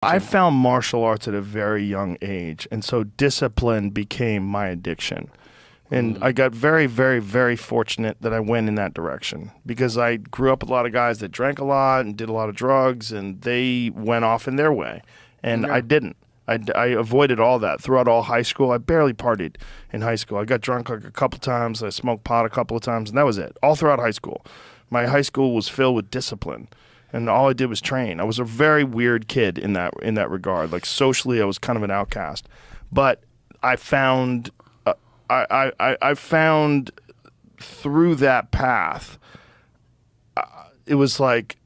I found martial arts at a very young age, and so discipline became my addiction. And I got very, very, very fortunate that I went in that direction because I grew up with a lot of guys that drank a lot and did a lot of drugs, and they went off in their way. And I didn't. I avoided all that throughout all high school. I barely partied in high school. I got drunk like a couple times. I smoked pot a couple of times, and that was it. All throughout high school. My high school was filled with discipline, and all I did was train. I was a very weird kid in that regard. Like socially, I was kind of an outcast. But I found I found through that path, it was like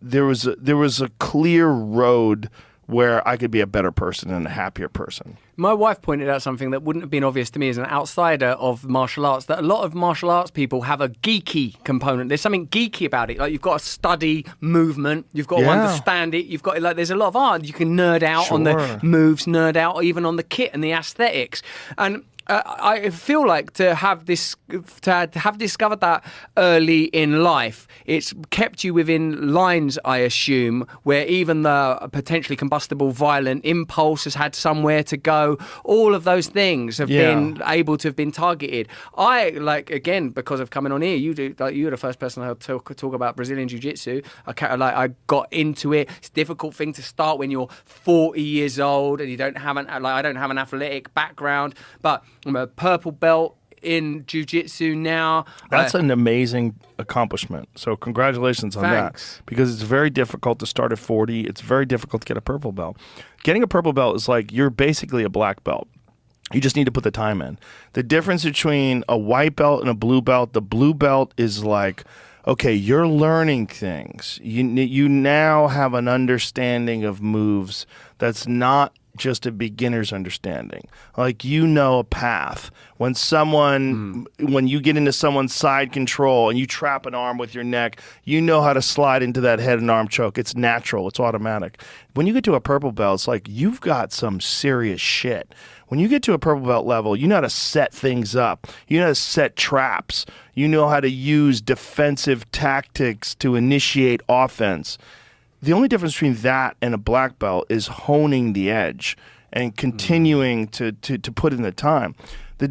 there was a clear road where I could be a better person and a happier person. My wife pointed out something that wouldn't have been obvious to me as an outsider of martial arts, that a lot of martial arts people have a geeky component. There's something geeky about it. Like, you've got to study movement, you've got to understand it, you've got, like, there's a lot of art. You can nerd out on the moves, nerd out, or even on the kit and the aesthetics. And I feel like to have discovered that early in life, it's kept you within lines, I assume, where even the potentially combustible violent impulse has had somewhere to go. All of those things have been able to have been targeted. I, like, again, because of coming on here, you're the first person I talk about Brazilian Jiu-Jitsu. I got into it. It's a difficult thing to start when you're 40 years old and you don't have I don't have an athletic background, but I'm a purple belt in jiu-jitsu now. That's an amazing accomplishment. So congratulations on that. Because it's very difficult to start at 40. It's very difficult to get a purple belt. Getting a purple belt is like you're basically a black belt. You just need to put the time in. The difference between a white belt and a blue belt, the blue belt is like, okay, you're learning things. You now have an understanding of moves that's not just a beginner's understanding. Like, you know a path. When you get into someone's side control and you trap an arm with your neck, you know how to slide into that head and arm choke. It's natural. It's automatic. When you get to a purple belt, it's like you've got some serious shit. When you get to a purple belt level, you know how to set things up. You know how to set traps. You know how to use defensive tactics to initiate offense. The only difference between that and a black belt is honing the edge and continuing to put in the time. The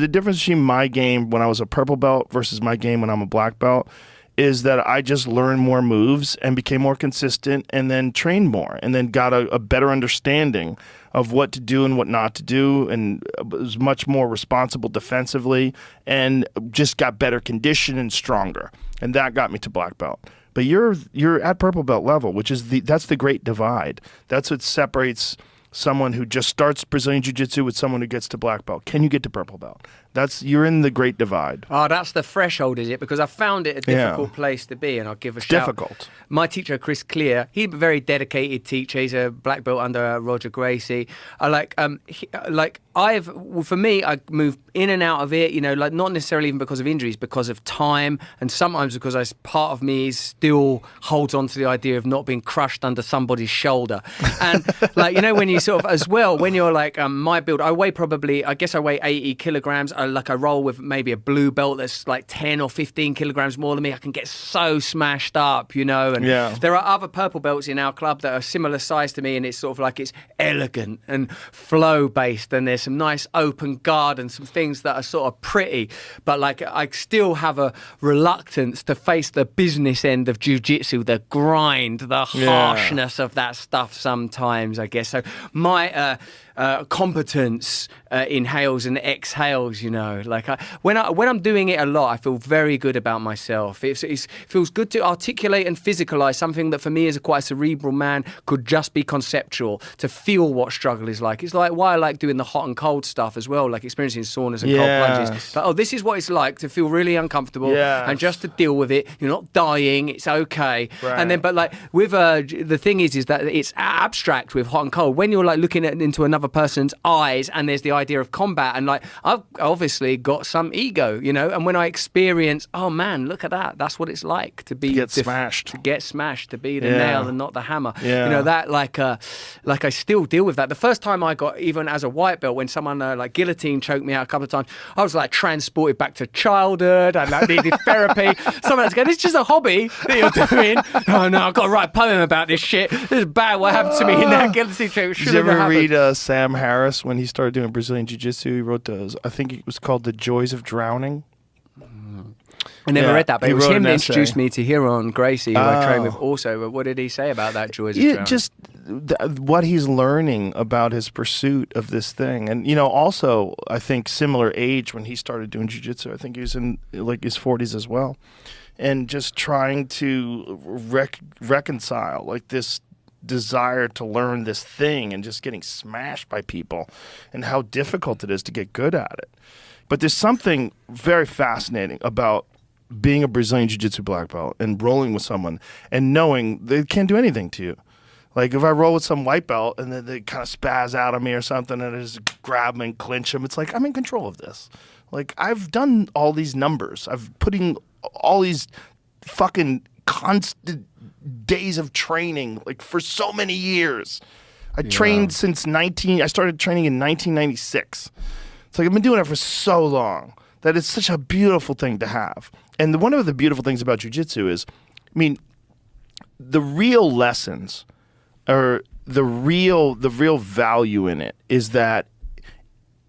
difference between my game when I was a purple belt versus my game when I'm a black belt is that I just learned more moves and became more consistent and then trained more and then got a better understanding of what to do and what not to do, and was much more responsible defensively and just got better condition and stronger. And that got me to black belt. But you're at purple belt level, which is that's the great divide. That's what separates someone who just starts Brazilian Jiu-Jitsu with someone who gets to black belt. Can you get to purple belt? You're in the great divide. Oh, that's the threshold, is it? Because I found it a difficult place to be, and I'll give a shout. Difficult. My teacher, Chris Clear, he's a very dedicated teacher. He's a black belt under Roger Gracie. For me, I move in and out of it, like not necessarily even because of injuries, because of time, and sometimes because part of me still holds on to the idea of not being crushed under somebody's shoulder. And when you sort of, as well, when you're like my build, I weigh 80 kilograms. I roll with maybe a blue belt that's like 10 or 15 kilograms more than me. I can get so smashed up, and there are other purple belts in our club that are similar size to me, and it's sort of like it's elegant and flow based, and there's some nice open guard and some things that are sort of pretty, but like I still have a reluctance to face the business end of jiu-jitsu, the grind, the harshness of that stuff sometimes, I guess. So my competence inhales and exhales, when I'm doing it a lot, I feel very good about myself. It feels good to articulate and physicalize something that for me as quite a cerebral man could just be conceptual, to feel what struggle is like. It's like why I like doing the hot and cold stuff as well, like experiencing saunas and cold plunges. Like, this is what it's like to feel really uncomfortable and just to deal with it. You're not dying, it's okay. Right. And then, but like with the thing is that it's abstract with hot and cold. When you're like looking into another person's eyes and there's the idea of combat, and like I've obviously got some ego, and when I experience, oh man, look at that, that's what it's like to be get smashed, to be the nail and not the hammer. like I still deal with that. The first time I got, even as a white belt, when someone like guillotine choked me out a couple of times, I was like transported back to childhood. I like needed therapy. Someone else going, "It's just a hobby that you're doing." Oh no, I've got to write a poem about this shit. This is bad. What happened to me in that guillotine choke? Did you ever read Sam Harris when he started doing Brazilian Jiu-Jitsu? He wrote those. I think it was called The Joys of Drowning. I never read that, but it was him that introduced essay. me to Huron Gracie, who I train with also. But what did he say about that Joys of Drowning? Just what he's learning about his pursuit of this thing. And, you know, also, I think similar age when he started doing jiu-jitsu. I think he was in like his 40s as well. And just trying to reconcile like this desire to learn this thing and just getting smashed by people and how difficult it is to get good at it. But there's something very fascinating about being a Brazilian Jiu-Jitsu black belt and rolling with someone and knowing they can't do anything to you. Like if I roll with some white belt and then they kind of spaz out on me or something and I just grab them and clinch them, it's like I'm in control of this. Like I've done all these numbers. I've putting all these fucking constant days of training like for so many years. I trained since I started training in 1996. It's like I've been doing it for so long that it's such a beautiful thing to have. And one of the beautiful things about jiu-jitsu is, I mean, the real lessons or the real value in it is that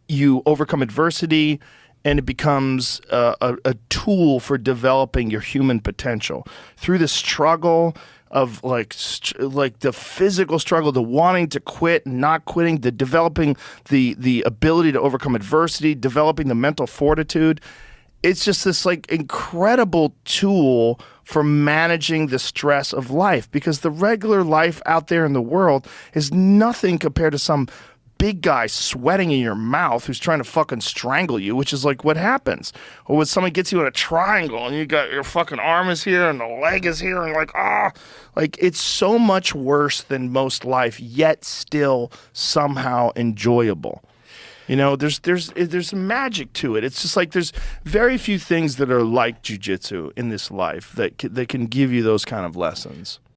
you overcome adversity and it becomes a tool for developing your human potential through the struggle of like the physical struggle, the wanting to quit, not quitting, the developing the ability to overcome adversity, developing the mental fortitude. It's just this like incredible tool for managing the stress of life, because the regular life out there in the world is nothing compared to some big guy sweating in your mouth who's trying to fucking strangle you, which is like what happens. Or when someone gets you in a triangle and you got your fucking arm is here and the leg is here and like, like it's so much worse than most life, yet still somehow enjoyable. You know, there's magic to it. It's just like there's very few things that are like jiu-jitsu in this life that can give you those kind of lessons.